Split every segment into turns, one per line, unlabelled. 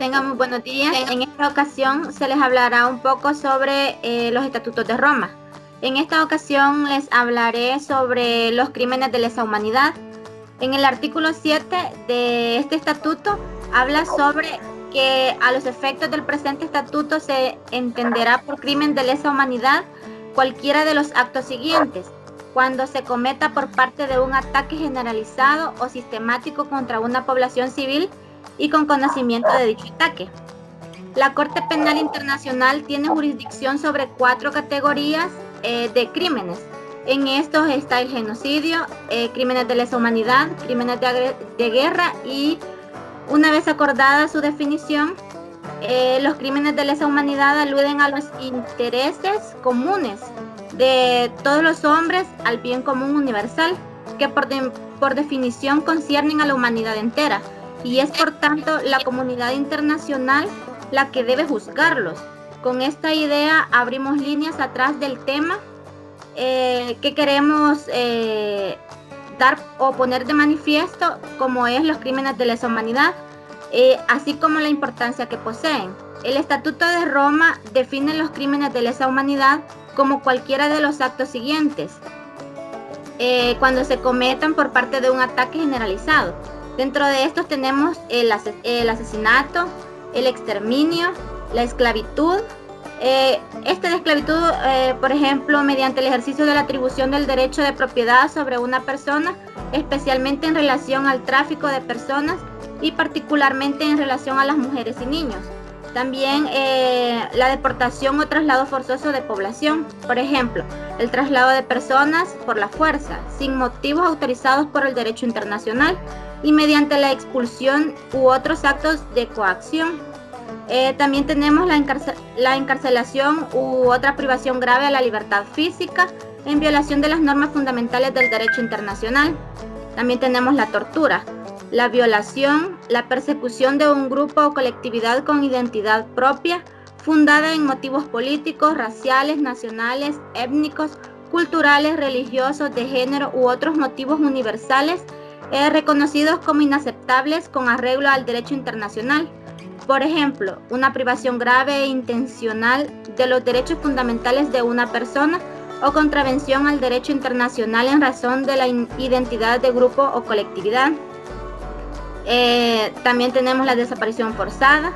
Tengan muy buenos días. En esta ocasión se les hablará un poco sobre los estatutos de Roma. En esta ocasión les hablaré sobre los crímenes de lesa humanidad. En el artículo 7 de este estatuto habla sobre que a los efectos del presente estatuto se entenderá por crimen de lesa humanidad cualquiera de los actos siguientes: cuando se cometa por parte de un ataque generalizado o sistemático contra una población civil y con conocimiento de dicho ataque. La Corte Penal Internacional tiene jurisdicción sobre 4 categorías de crímenes. En estos está el genocidio, crímenes de lesa humanidad, crímenes de guerra y, una vez acordada su definición, los crímenes de lesa humanidad aluden a los intereses comunes de todos los hombres al bien común universal, que por definición conciernen a la humanidad entera, y es por tanto la comunidad internacional la que debe juzgarlos. Con esta idea abrimos líneas atrás del tema que queremos dar o poner de manifiesto, como es los crímenes de lesa humanidad, así como la importancia que poseen. El Estatuto de Roma define los crímenes de lesa humanidad como cualquiera de los actos siguientes, cuando se cometan por parte de un ataque generalizado. Dentro de estos tenemos el asesinato, el exterminio, la esclavitud. De esclavitud, por ejemplo, mediante el ejercicio de la atribución del derecho de propiedad sobre una persona, especialmente en relación al tráfico de personas y particularmente en relación a las mujeres y niños. También la deportación o traslado forzoso de población, por ejemplo, el traslado de personas por la fuerza, sin motivos autorizados por el derecho internacional y mediante la expulsión u otros actos de coacción. También tenemos la encarcelación u otra privación grave a la libertad física en violación de las normas fundamentales del derecho internacional. También tenemos la tortura, la violación, la persecución de un grupo o colectividad con identidad propia, fundada en motivos políticos, raciales, nacionales, étnicos, culturales, religiosos, de género u otros motivos universales reconocidos como inaceptables con arreglo al derecho internacional. Por ejemplo, una privación grave e intencional de los derechos fundamentales de una persona o contravención al derecho internacional en razón de la identidad de grupo o colectividad. También tenemos la desaparición forzada.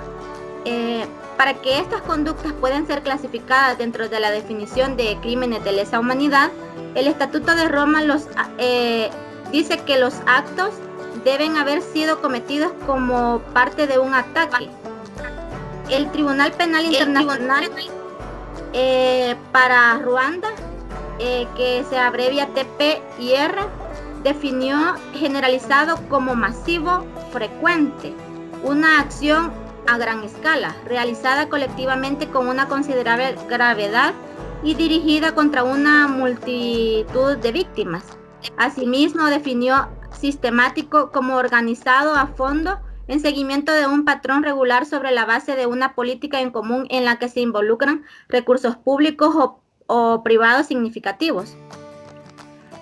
Para que estas conductas puedan ser clasificadas dentro de la definición de crímenes de lesa humanidad, el Estatuto de Roma dice que los actos deben haber sido cometidos como parte de un ataque. El Tribunal Penal Internacional para Ruanda, que se abrevia TPIR, definió generalizado como masivo, frecuente, una acción a gran escala, realizada colectivamente con una considerable gravedad y dirigida contra una multitud de víctimas. Asimismo, definió sistemático como organizado a fondo en seguimiento de un patrón regular sobre la base de una política en común en la que se involucran recursos públicos o privados significativos.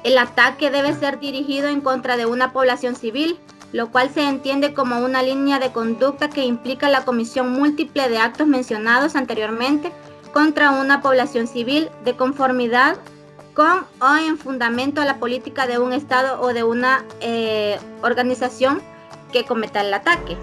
El ataque debe ser dirigido en contra de una población civil, lo cual se entiende como una línea de conducta que implica la comisión múltiple de actos mencionados anteriormente contra una población civil de conformidad con o en fundamento a la política de un Estado o de una organización que cometa el ataque.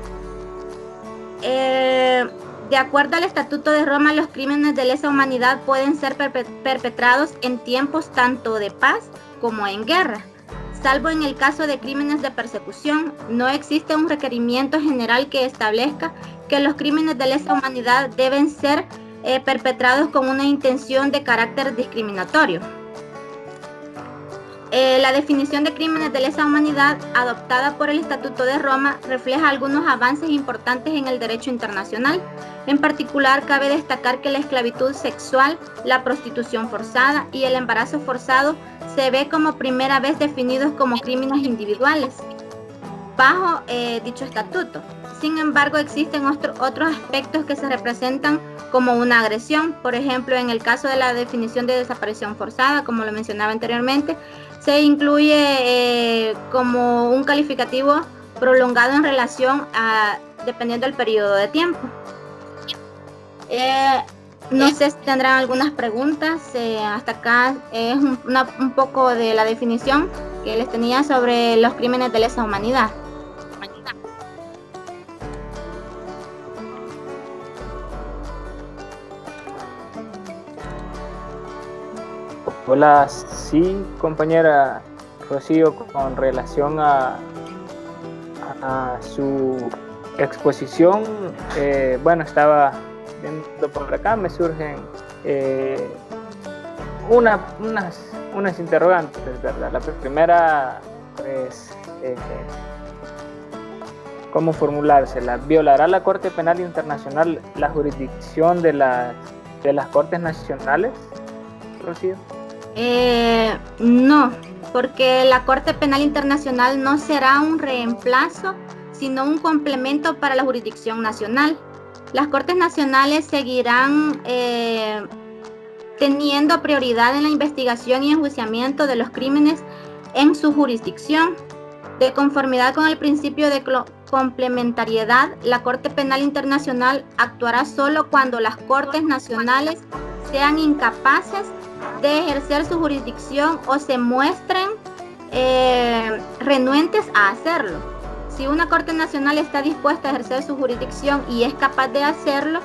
De acuerdo al Estatuto de Roma, los crímenes de lesa humanidad pueden ser perpetrados en tiempos tanto de paz como en guerra. Salvo en el caso de crímenes de persecución, no existe un requerimiento general que establezca que los crímenes de lesa humanidad deben ser perpetrados con una intención de carácter discriminatorio. La definición de crímenes de lesa humanidad adoptada por el Estatuto de Roma refleja algunos avances importantes en el derecho internacional. En particular, cabe destacar que la esclavitud sexual, la prostitución forzada y el embarazo forzado se ve como primera vez definidos como crímenes individuales bajo dicho estatuto. Sin embargo, existen otros aspectos que se representan como una agresión. Por ejemplo, en el caso de la definición de desaparición forzada, como lo mencionaba anteriormente, se incluye como un calificativo prolongado en relación a dependiendo del periodo de tiempo. No sé si tendrán algunas preguntas. Hasta acá es un poco de la definición que les tenía sobre los crímenes de lesa humanidad.
Hola, sí, compañera Rocío, con relación a su exposición, bueno, estaba viendo por acá, me surgen unas interrogantes, ¿verdad? La primera, pues, ¿cómo formulársela? ¿Violará la Corte Penal Internacional la jurisdicción de las Cortes Nacionales, Rocío?
No, porque la Corte Penal Internacional no será un reemplazo, sino un complemento para la jurisdicción nacional. Las Cortes Nacionales seguirán teniendo prioridad en la investigación y enjuiciamiento de los crímenes en su jurisdicción. De conformidad con el principio de complementariedad, la Corte Penal Internacional actuará solo cuando las Cortes Nacionales sean incapaces de ejercer su jurisdicción o se muestren renuentes a hacerlo. Si una Corte Nacional está dispuesta a ejercer su jurisdicción y es capaz de hacerlo,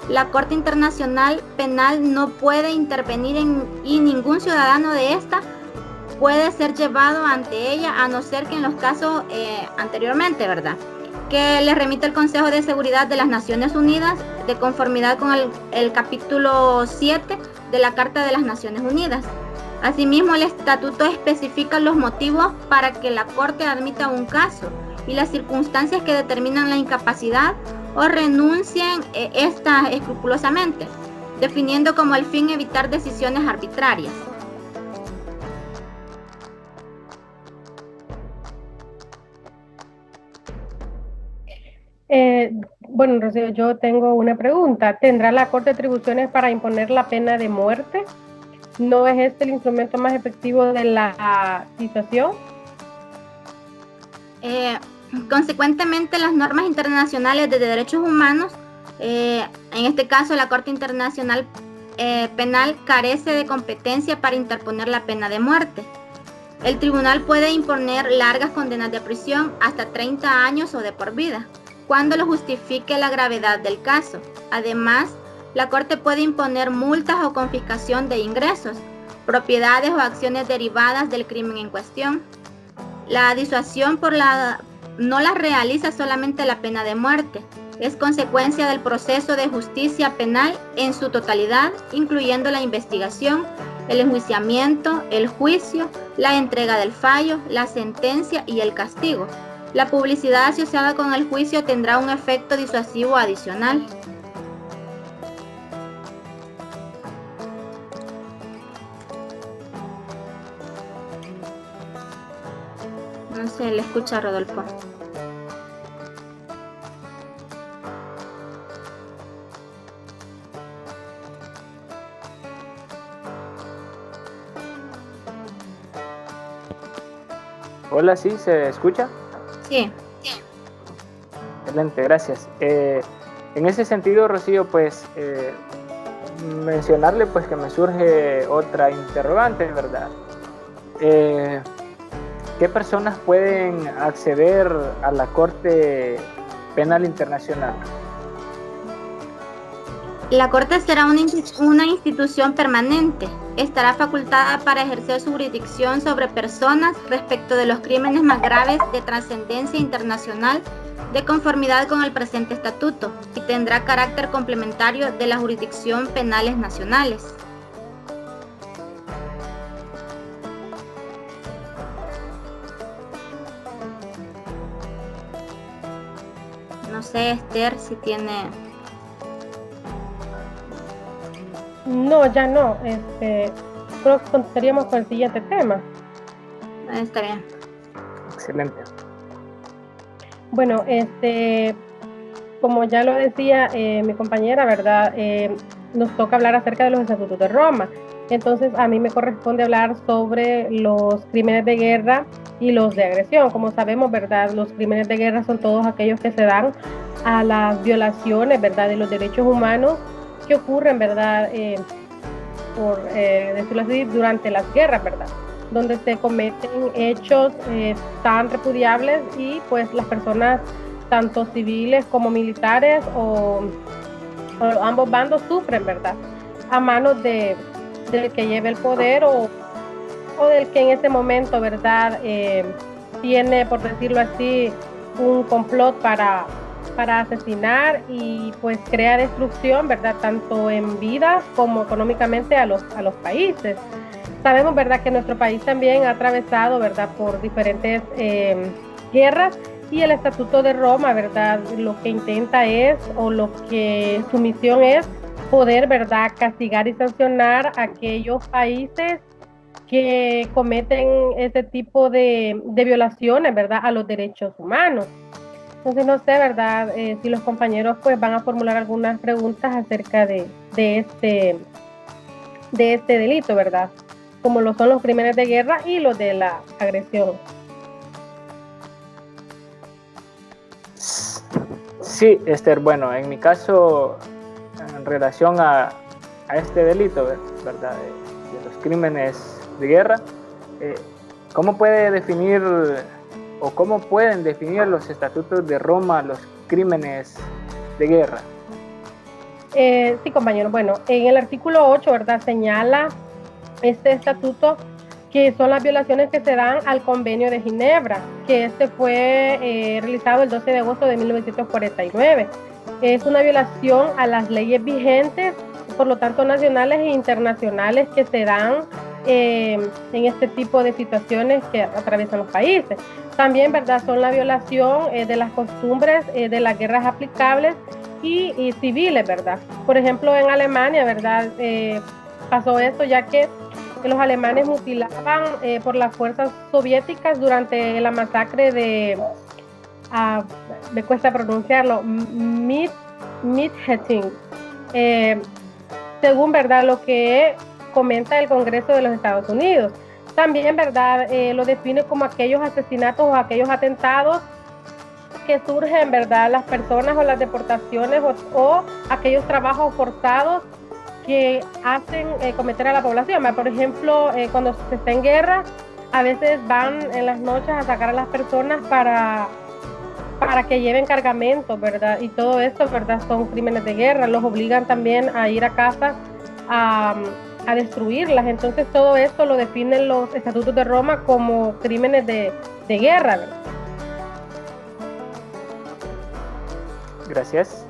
la Corte Internacional Penal no puede intervenir y ningún ciudadano de esta puede ser llevado ante ella, a no ser que en los casos anteriormente, ¿verdad?, que le remite el Consejo de Seguridad de las Naciones Unidas, de conformidad con el capítulo 7 de la Carta de las Naciones Unidas. Asimismo, el estatuto especifica los motivos para que la Corte admita un caso y las circunstancias que determinan la incapacidad o renuncien esta escrupulosamente, definiendo como el fin evitar decisiones arbitrarias.
Bueno, Rocío, yo tengo una pregunta. ¿Tendrá la Corte atribuciones para imponer la pena de muerte? ¿No es este el instrumento más efectivo de la situación?
Consecuentemente, las normas internacionales de derechos humanos, en este caso la Corte Internacional Penal, carece de competencia para interponer la pena de muerte. El tribunal puede imponer largas condenas de prisión, hasta 30 años o de por vida, cuando lo justifique la gravedad del caso. Además, la Corte puede imponer multas o confiscación de ingresos, propiedades o acciones derivadas del crimen en cuestión. La disuasión no la realiza solamente la pena de muerte, es consecuencia del proceso de justicia penal en su totalidad, incluyendo la investigación, el enjuiciamiento, el juicio, la entrega del fallo, la sentencia y el castigo. La publicidad asociada con el juicio tendrá un efecto disuasivo adicional. No se le escucha a Rodolfo.
Hola, ¿sí? ¿Se escucha?
Sí.
Excelente, gracias. En ese sentido, Rocío, pues mencionarle pues que me surge otra interrogante, ¿verdad? ¿Qué personas pueden acceder a la Corte Penal Internacional?
La Corte será una institución permanente. Estará facultada para ejercer su jurisdicción sobre personas respecto de los crímenes más graves de trascendencia internacional, de conformidad con el presente estatuto, y tendrá carácter complementario de la jurisdicción penales nacionales. No sé, Esther, si tiene...
No, ya no. Creo que continuaríamos con el siguiente tema.
Está bien.
Excelente.
Bueno, como ya lo decía mi compañera, ¿verdad? Nos toca hablar acerca de los estatutos de Roma. Entonces a mí me corresponde hablar sobre los crímenes de guerra y los de agresión. Como sabemos, ¿verdad? Los crímenes de guerra son todos aquellos que se dan a las violaciones, ¿verdad?, de los derechos humanos que ocurren, ¿verdad?, por decirlo así, durante las guerras, ¿verdad?, donde se cometen hechos tan repudiables y pues las personas, tanto civiles como militares o ambos bandos sufren, ¿verdad?, a manos del que lleve el poder o del que en ese momento, ¿verdad?, tiene, por decirlo así, un complot para asesinar y pues crea destrucción, ¿verdad?, tanto en vidas como económicamente a los países. Sabemos, ¿verdad?, que nuestro país también ha atravesado, ¿verdad?, por diferentes guerras, y el Estatuto de Roma, ¿verdad?, lo que intenta es, o lo que su misión es, poder, ¿verdad?, castigar y sancionar a aquellos países que cometen ese tipo de violaciones, ¿verdad?, a los derechos humanos. Entonces no sé, ¿verdad?, si los compañeros pues van a formular algunas preguntas acerca de este delito, ¿verdad?, como lo son los crímenes de guerra y los de la agresión.
Sí, Esther, bueno, en mi caso, en relación a este delito, ¿verdad?, de los crímenes de guerra, ¿cómo puede definir o cómo pueden definir los estatutos de Roma los crímenes de guerra?
Sí, compañero. Bueno, en el artículo 8, ¿verdad?, señala este estatuto que son las violaciones que se dan al Convenio de Ginebra, que este fue realizado el 12 de agosto de 1949. Es una violación a las leyes vigentes, por lo tanto nacionales e internacionales, que se dan en este tipo de situaciones que atraviesan los países. También, ¿verdad?, son la violación de las costumbres de las guerras aplicables y civiles, ¿verdad? Por ejemplo, en Alemania, ¿verdad?, pasó esto, ya que los alemanes mutilaban por las fuerzas soviéticas durante la masacre de, me cuesta pronunciarlo, Midheting, según, ¿verdad?, lo que comenta el Congreso de los Estados Unidos. También, ¿verdad?, lo define como aquellos asesinatos o aquellos atentados que surgen, ¿verdad?, las personas o las deportaciones o aquellos trabajos forzados que hacen cometer a la población. Por ejemplo, cuando se está en guerra, a veces van en las noches a sacar a las personas para que lleven cargamentos, ¿verdad? Y todo esto, ¿verdad?, son crímenes de guerra. Los obligan también a ir a casas a destruirlas. Entonces todo esto lo definen los estatutos de Roma como crímenes de guerra, ¿verdad?
Gracias.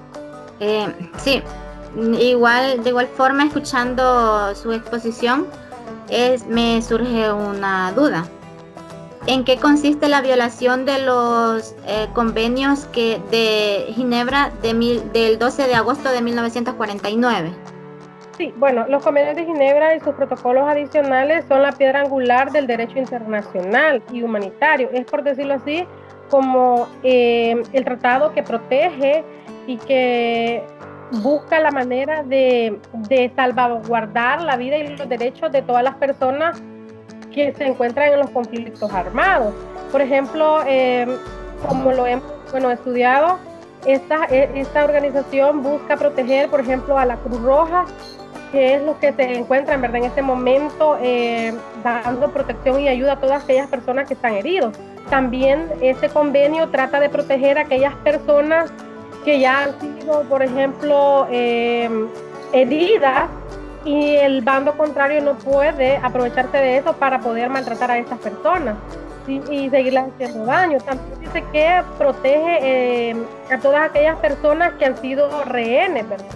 Sí, de igual forma, escuchando su exposición, me surge una duda. ¿En qué consiste la violación de los convenios de Ginebra del 12 de agosto de 1949?
Sí, bueno, los convenios de Ginebra y sus protocolos adicionales son la piedra angular del derecho internacional y humanitario. Es, por decirlo así, como el tratado que protege y que busca la manera de salvaguardar la vida y los derechos de todas las personas que se encuentran en los conflictos armados. Por ejemplo, como lo hemos estudiado, esta organización busca proteger, por ejemplo, a la Cruz Roja, que es lo que se encuentra, en verdad, en este momento, dando protección y ayuda a todas aquellas personas que están heridos. También este convenio trata de proteger a aquellas personas que ya han sido, por ejemplo, heridas, y el bando contrario no puede aprovecharse de eso para poder maltratar a estas personas y seguirles haciendo daño. También dice que protege a todas aquellas personas que han sido rehenes, ¿verdad?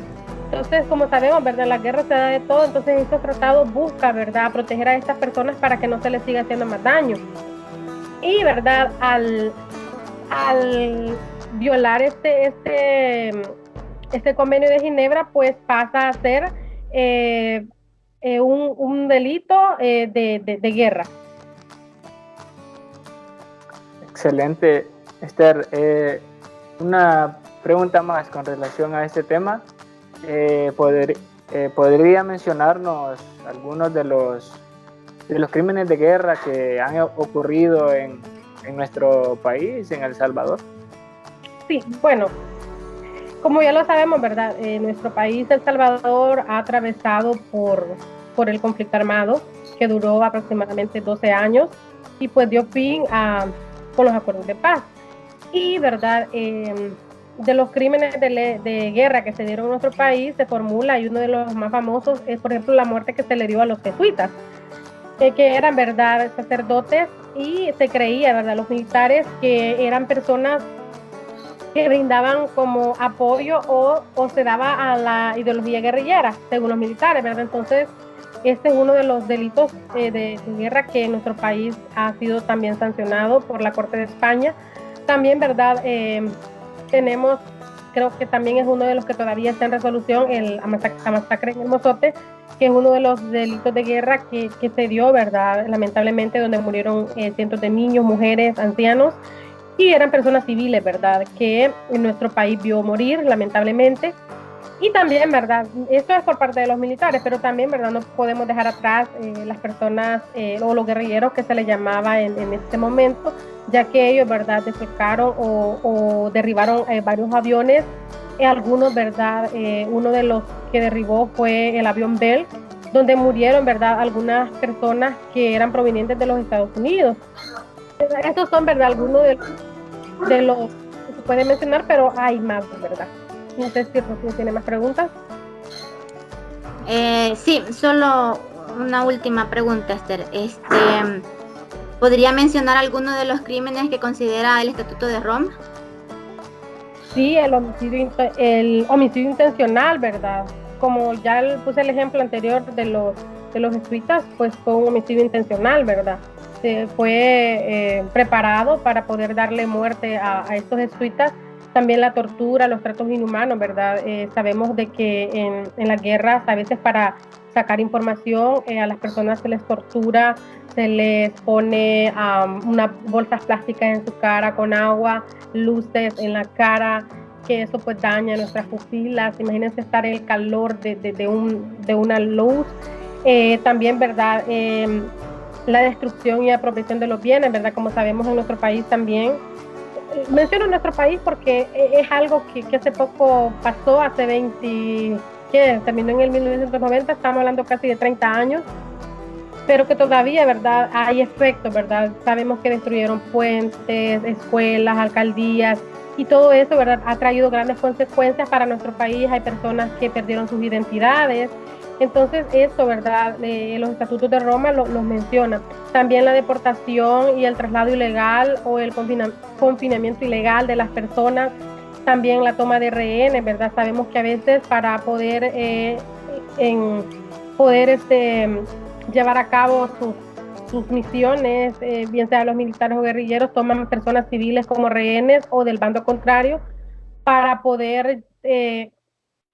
Entonces, como sabemos, ¿verdad?, la guerra se da de todo. Entonces estos tratados buscan, ¿verdad?, proteger a estas personas para que no se les siga haciendo más daño. Y, ¿verdad?, al violar este convenio de Ginebra, pues pasa a ser un delito de guerra.
Excelente, Esther. Una pregunta más con relación a este tema. ¿podría mencionarnos algunos de los crímenes de guerra que han ocurrido en nuestro país, en El Salvador?
Sí, bueno, como ya lo sabemos, ¿verdad? Nuestro país, El Salvador, ha atravesado por el conflicto armado que duró aproximadamente 12 años y pues dio fin con los acuerdos de paz. Y, ¿verdad? De los crímenes de guerra que se dieron en nuestro país se formula, y uno de los más famosos es, por ejemplo, la muerte que se le dio a los jesuitas, que eran, ¿verdad?, sacerdotes, y se creía, ¿verdad?, los militares, que eran personas que brindaban como apoyo o se daba a la ideología guerrillera, según los militares, ¿verdad? Entonces, este es uno de los delitos de guerra que en nuestro país ha sido también sancionado por la Corte de España. También, ¿verdad? Tenemos, creo que también es uno de los que todavía está en resolución, la masacre en el Mozote, que es uno de los delitos de guerra que se dio, ¿verdad? Lamentablemente, donde murieron cientos de niños, mujeres, ancianos, y eran personas civiles, ¿verdad?, que en nuestro país vio morir, lamentablemente. Y también, ¿verdad?, esto es por parte de los militares, pero también, ¿verdad?, no podemos dejar atrás las personas o los guerrilleros, que se les llamaba en este momento, ya que ellos, ¿verdad?, defecaron o derribaron varios aviones. Algunos, ¿verdad?, uno de los que derribó fue el avión Bell, donde murieron, ¿verdad?, algunas personas que eran provenientes de los Estados Unidos. Estos son, ¿verdad?, algunos de los que se puede mencionar, pero hay más, ¿verdad? No sé si Rocío tiene más preguntas.
Sí, solo una última pregunta, Esther. ¿Podría mencionar alguno de los crímenes que considera el Estatuto de Roma?
Sí, el homicidio intencional, ¿verdad? Como ya puse el ejemplo anterior de los jesuitas, pues fue un homicidio intencional, ¿verdad? Fue preparado para poder darle muerte a estos jesuitas. También la tortura, los tratos inhumanos, ¿verdad? Sabemos de que en las guerras, a veces para sacar información, a las personas se les tortura, se les pone unas bolsas plásticas en su cara con agua, luces en la cara, que eso pues daña nuestras pupilas. Imagínense estar en el calor de una luz. También, ¿verdad? La destrucción y apropiación de los bienes, ¿verdad? Como sabemos, en nuestro país también. Menciono nuestro país porque es algo que hace poco pasó, hace 20, que terminó en el 1990, estamos hablando casi de 30 años, pero que todavía, ¿verdad?, hay efectos, ¿verdad? Sabemos que destruyeron puentes, escuelas, alcaldías, y todo eso, ¿verdad?, ha traído grandes consecuencias para nuestro país. Hay personas que perdieron sus identidades. Entonces, esto, ¿verdad?, los estatutos de Roma los mencionan. También la deportación y el traslado ilegal o el confinamiento ilegal de las personas. También la toma de rehenes, ¿verdad? Sabemos que a veces para poder llevar a cabo sus misiones, bien sea los militares o guerrilleros, toman personas civiles como rehenes o del bando contrario para poder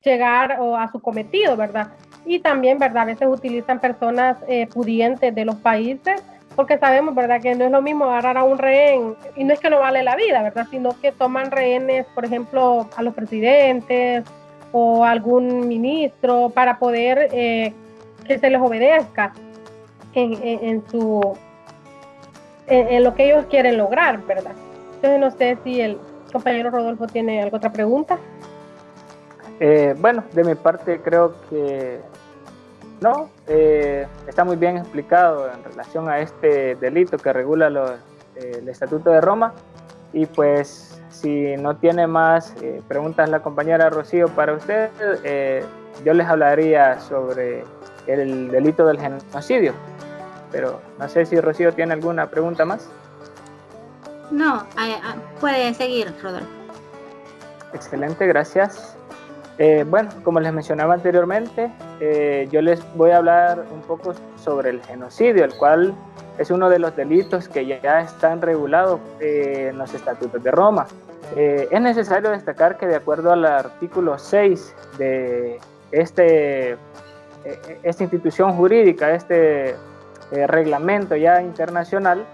llegar a su cometido, ¿verdad? Y también, ¿verdad?, a veces utilizan personas pudientes de los países, porque sabemos, ¿verdad?, que no es lo mismo agarrar a un rehén, y no es que no vale la vida, ¿verdad?, sino que toman rehenes, por ejemplo, a los presidentes o a algún ministro para poder que se les obedezca en lo que ellos quieren lograr, ¿verdad? Entonces, no sé si el compañero Rodolfo tiene alguna otra pregunta.
Bueno, de mi parte creo que no, está muy bien explicado en relación a este delito que regula el Estatuto de Roma. Y pues, si no tiene más preguntas la compañera Rocío para usted, yo les hablaría sobre el delito del genocidio. Pero no sé si Rocío tiene alguna pregunta más.
No, puede seguir, Rodolfo.
Excelente, gracias. Bueno, como les mencionaba anteriormente, yo les voy a hablar un poco sobre el genocidio, el cual es uno de los delitos que ya están regulados en los estatutos de Roma. Es necesario destacar que de acuerdo al artículo 6 de esta institución jurídica, reglamento ya internacional,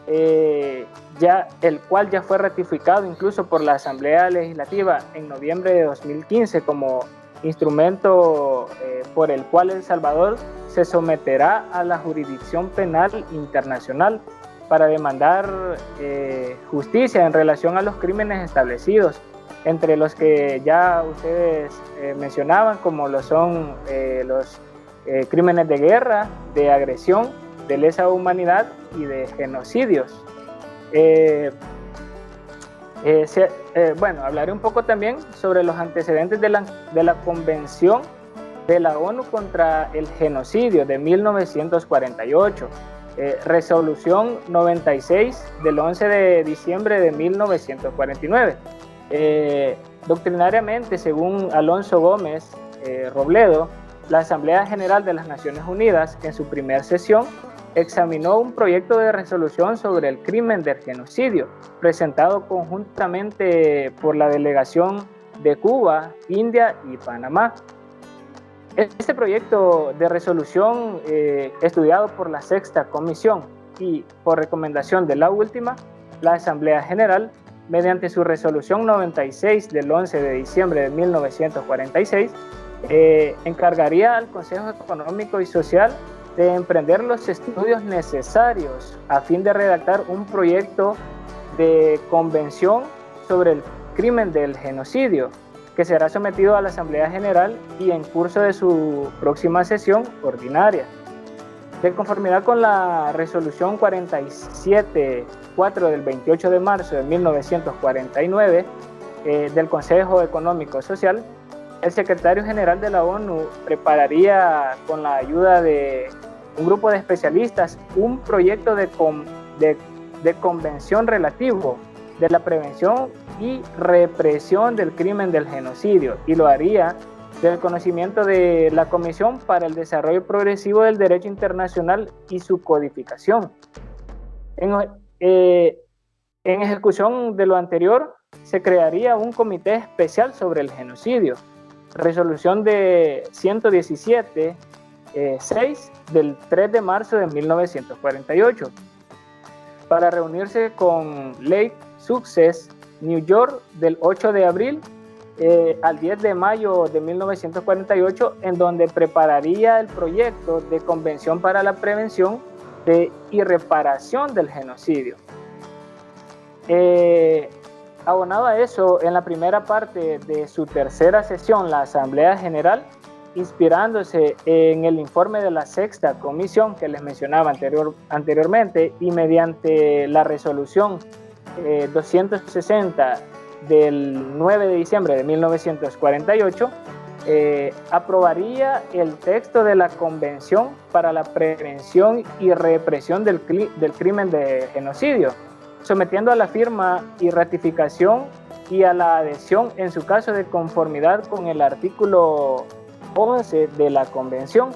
el cual ya fue ratificado incluso por la Asamblea Legislativa en noviembre de 2015 como instrumento por el cual El Salvador se someterá a la jurisdicción penal internacional para demandar justicia en relación a los crímenes establecidos, entre los que ya ustedes mencionaban, como lo son los crímenes de guerra, de agresión, de lesa humanidad y de genocidios. Bueno, hablaré un poco también sobre los antecedentes de la Convención de la ONU contra el Genocidio de 1948, Resolución 96 del 11 de diciembre de 1949. Doctrinariamente, según Alonso Gómez Robledo, la Asamblea General de las Naciones Unidas, en su primera sesión, examinó un proyecto de resolución sobre el crimen del genocidio, presentado conjuntamente por la delegación de Cuba, India y Panamá. Este proyecto de resolución, estudiado por la Sexta Comisión y por recomendación de la última, la Asamblea General, mediante su resolución 96 del 11 de diciembre de 1946, encargaría al Consejo Económico y Social de emprender los estudios necesarios a fin de redactar un proyecto de convención sobre el crimen del genocidio, que será sometido a la Asamblea General y en curso de su próxima sesión ordinaria. De conformidad con la resolución 47.4 del 28 de marzo de 1949 del Consejo Económico y Social, el secretario general de la ONU prepararía, con la ayuda de un grupo de especialistas, un proyecto de convención relativo de la prevención y represión del crimen del genocidio, y lo haría del conocimiento de la Comisión para el Desarrollo Progresivo del Derecho Internacional y su codificación. En ejecución de lo anterior, se crearía un comité especial sobre el genocidio, resolución de 117.6 del 3 de marzo de 1948, para reunirse con Lake Success, New York, del 8 de abril al 10 de mayo de 1948, en donde prepararía el proyecto de Convención para la Prevención y Reparación del Genocidio. Abonado a eso, en la primera parte de su tercera sesión, la Asamblea General, inspirándose en el informe de la Sexta Comisión que les mencionaba anteriormente y mediante la resolución 260 del 9 de diciembre de 1948, aprobaría el texto de la Convención para la Prevención y Represión del Crimen de Genocidio, sometiendo a la firma y ratificación y a la adhesión, en su caso de conformidad con el artículo 11 de la Convención.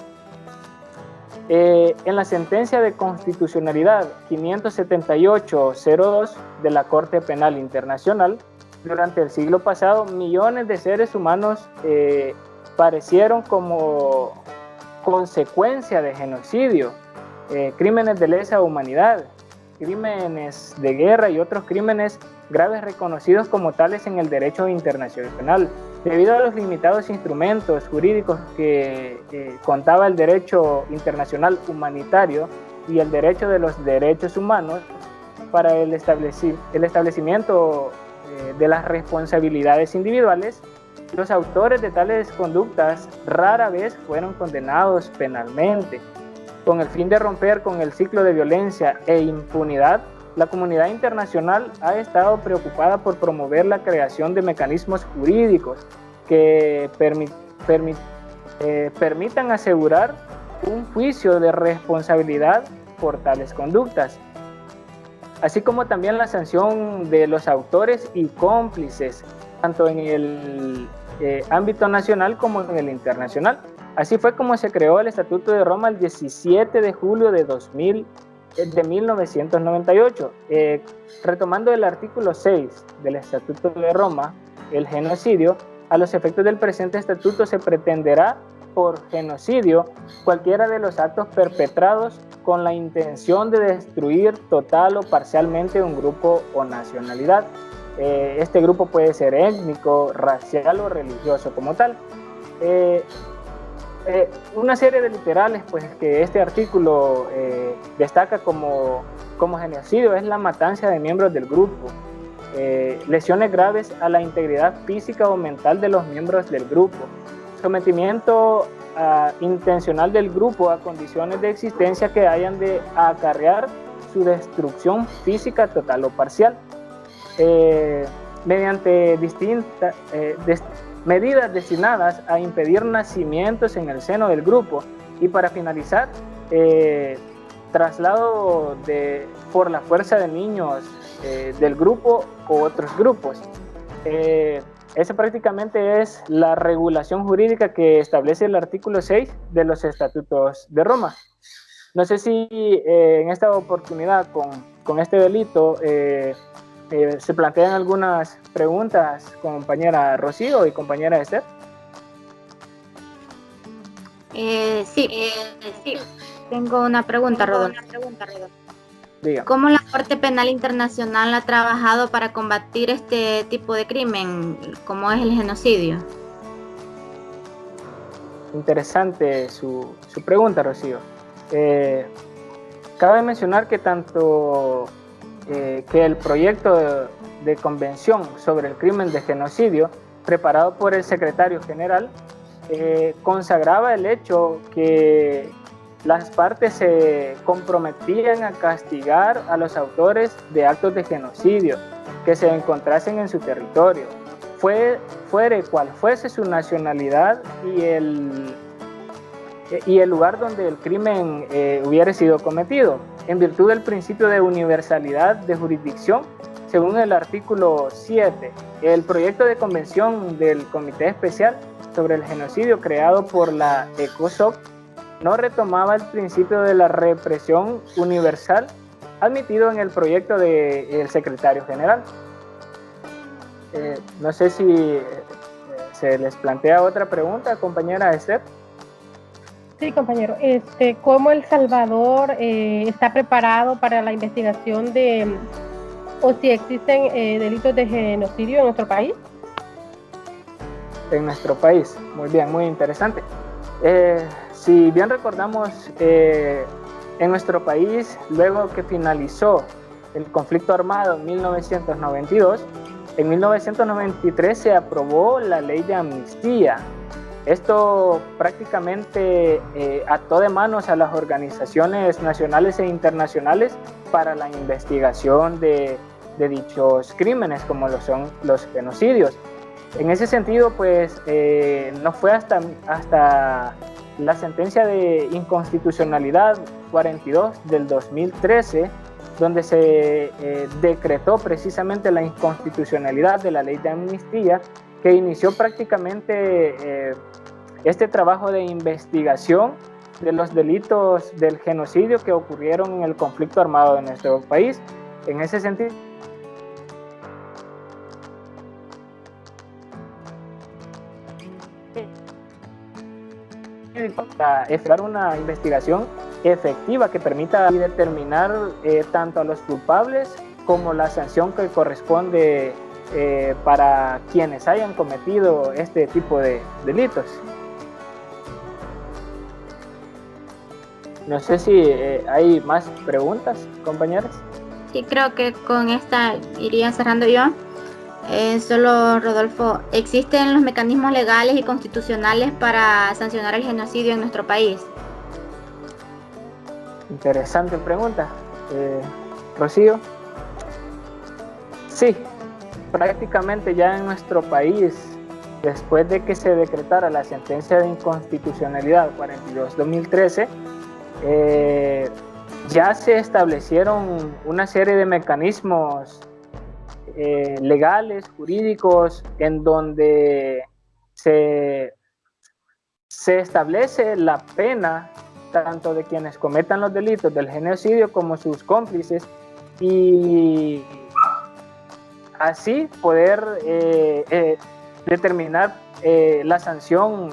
En la sentencia de constitucionalidad 578-02 de la Corte Penal Internacional, durante el siglo pasado, millones de seres humanos perecieron como consecuencia de genocidio, crímenes de lesa humanidad, crímenes de guerra y otros crímenes graves reconocidos como tales en el derecho internacional. Debido a los limitados instrumentos jurídicos que contaba el derecho internacional humanitario y el derecho de los derechos humanos para el establecimiento de las responsabilidades individuales, los autores de tales conductas rara vez fueron condenados penalmente. Con el fin de romper con el ciclo de violencia e impunidad, la comunidad internacional ha estado preocupada por promover la creación de mecanismos jurídicos que permitan asegurar un juicio de responsabilidad por tales conductas, así como también la sanción de los autores y cómplices, tanto en el ámbito nacional como en el internacional. Así fue como se creó el Estatuto de Roma el 17 de julio de 1998. Retomando el artículo 6 del Estatuto de Roma, el genocidio, a los efectos del presente estatuto se pretenderá por genocidio cualquiera de los actos perpetrados con la intención de destruir total o parcialmente un grupo o nacionalidad. Este grupo puede ser étnico, racial o religioso como tal. Una serie de literales pues, que este artículo destaca como genocidio es la matanza de miembros del grupo, lesiones graves a la integridad física o mental de los miembros del grupo, sometimiento intencional del grupo a condiciones de existencia que hayan de acarrear su destrucción física total o parcial, mediante distintas medidas destinadas a impedir nacimientos en el seno del grupo, y para finalizar, traslado por la fuerza de niños del grupo o otros grupos. Esa prácticamente es la regulación jurídica que establece el artículo 6 de los Estatutos de Roma. No sé si en esta oportunidad con este delito se plantean algunas preguntas, compañera Rocío y compañera Esther.
Sí. Tengo una pregunta, Rodolfo.
Diga.
¿Cómo la Corte Penal Internacional ha trabajado para combatir este tipo de crimen, como es el genocidio?
Interesante su pregunta, Rocío. Cabe mencionar que tanto que el proyecto de convención sobre el crimen de genocidio, preparado por el secretario general, consagraba el hecho que las partes se comprometían a castigar a los autores de actos de genocidio que se encontrasen en su territorio, fuere cual fuese su nacionalidad y el lugar donde el crimen hubiera sido cometido, en virtud del principio de universalidad de jurisdicción, según el artículo 7. El proyecto de convención del Comité Especial sobre el Genocidio, creado por la ECOSOC, no retomaba el principio de la represión universal admitido en el proyecto del secretario general. No sé si se les plantea otra pregunta, compañera Esther.
Sí, compañero. ¿Cómo El Salvador está preparado para la investigación o si existen delitos de genocidio en nuestro país?
En nuestro país, muy bien, muy interesante. Si bien recordamos, en nuestro país, luego que finalizó el conflicto armado en 1992, en 1993 se aprobó la ley de amnistía. Esto prácticamente ató de manos a las organizaciones nacionales e internacionales para la investigación de dichos crímenes, como lo son los genocidios. En ese sentido, pues, no fue hasta la sentencia de inconstitucionalidad 42 del 2013, donde se decretó precisamente la inconstitucionalidad de la ley de amnistía, que inició prácticamente este trabajo de investigación de los delitos del genocidio que ocurrieron en el conflicto armado de nuestro país. En ese sentido, para efectuar una investigación efectiva que permita determinar tanto a los culpables como la sanción que corresponde para quienes hayan cometido este tipo de delitos. No sé si hay más preguntas, compañeros.
Sí, creo que con esta iría cerrando yo. Solo, Rodolfo, ¿existen los mecanismos legales y constitucionales para sancionar el genocidio en nuestro país?
Interesante pregunta. Rocío. Sí, prácticamente ya en nuestro país, después de que se decretara la sentencia de inconstitucionalidad 42-2013, ya se establecieron una serie de mecanismos legales, jurídicos, en donde se establece la pena tanto de quienes cometan los delitos del genocidio como sus cómplices, y así poder determinar la sanción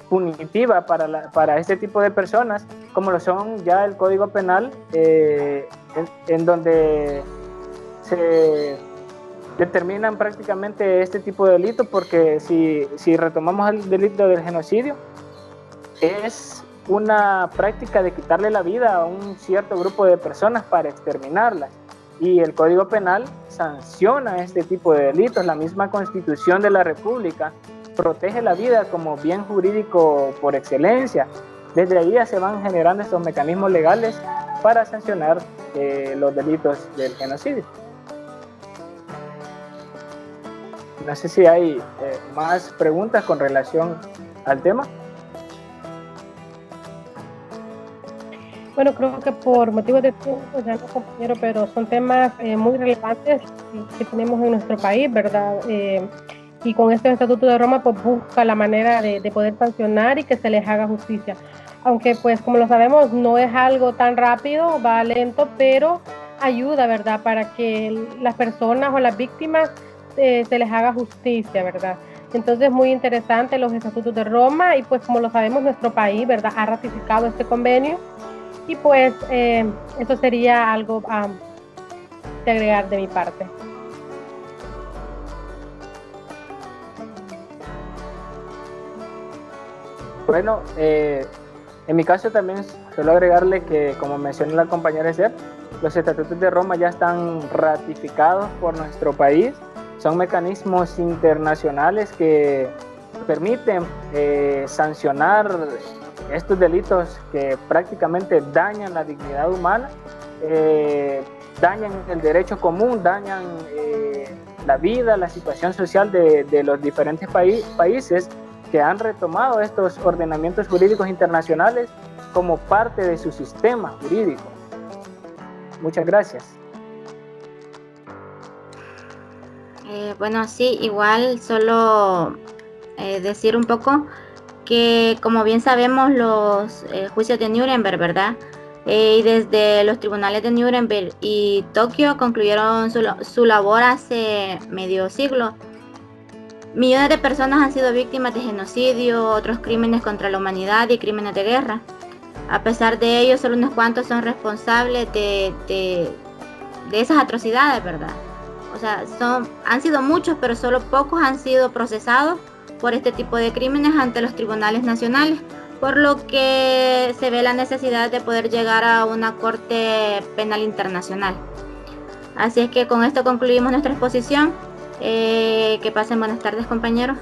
punitiva para este tipo de personas, como lo son ya el Código Penal, en donde determinan prácticamente este tipo de delito, porque si retomamos el delito del genocidio, es una práctica de quitarle la vida a un cierto grupo de personas para exterminarlas. Y el Código Penal sanciona este tipo de delitos. La misma Constitución de la República protege la vida como bien jurídico por excelencia. Desde ahí ya se van generando estos mecanismos legales para sancionar los delitos del genocidio. No sé si hay más preguntas con relación al tema.
Bueno, creo que por motivos de tiempo ya no, compañero, pero son temas muy relevantes que tenemos en nuestro país, ¿verdad? Y con este Estatuto de Roma, pues busca la manera de poder sancionar y que se les haga justicia. Aunque, pues, como lo sabemos, no es algo tan rápido, va lento, pero ayuda, ¿verdad? Para que las personas o las víctimas se les haga justicia, ¿verdad? Entonces, muy interesante los Estatutos de Roma y, pues, como lo sabemos, nuestro país, ¿verdad?, ha ratificado este convenio. Y pues eso sería algo de agregar de mi parte.
Bueno, en mi caso también suelo agregarle que, como mencionó la compañera Esther, los Estatutos de Roma ya están ratificados por nuestro país. Son mecanismos internacionales que permiten sancionar estos delitos que prácticamente dañan la dignidad humana, dañan el derecho común, dañan la vida, la situación social de los diferentes países que han retomado estos ordenamientos jurídicos internacionales como parte de su sistema jurídico. Muchas gracias.
Bueno, sí, igual solo decir un poco que, como bien sabemos, los juicios de Nuremberg, ¿verdad? Y desde los tribunales de Nuremberg y Tokio concluyeron su labor hace medio siglo. Millones de personas han sido víctimas de genocidio, otros crímenes contra la humanidad y crímenes de guerra. A pesar de ello, solo unos cuantos son responsables de esas atrocidades, ¿verdad? O sea, han sido muchos, pero solo pocos han sido procesados por este tipo de crímenes ante los tribunales nacionales, por lo que se ve la necesidad de poder llegar a una Corte Penal Internacional. Así es que con esto concluimos nuestra exposición. Que pasen buenas tardes, compañeros.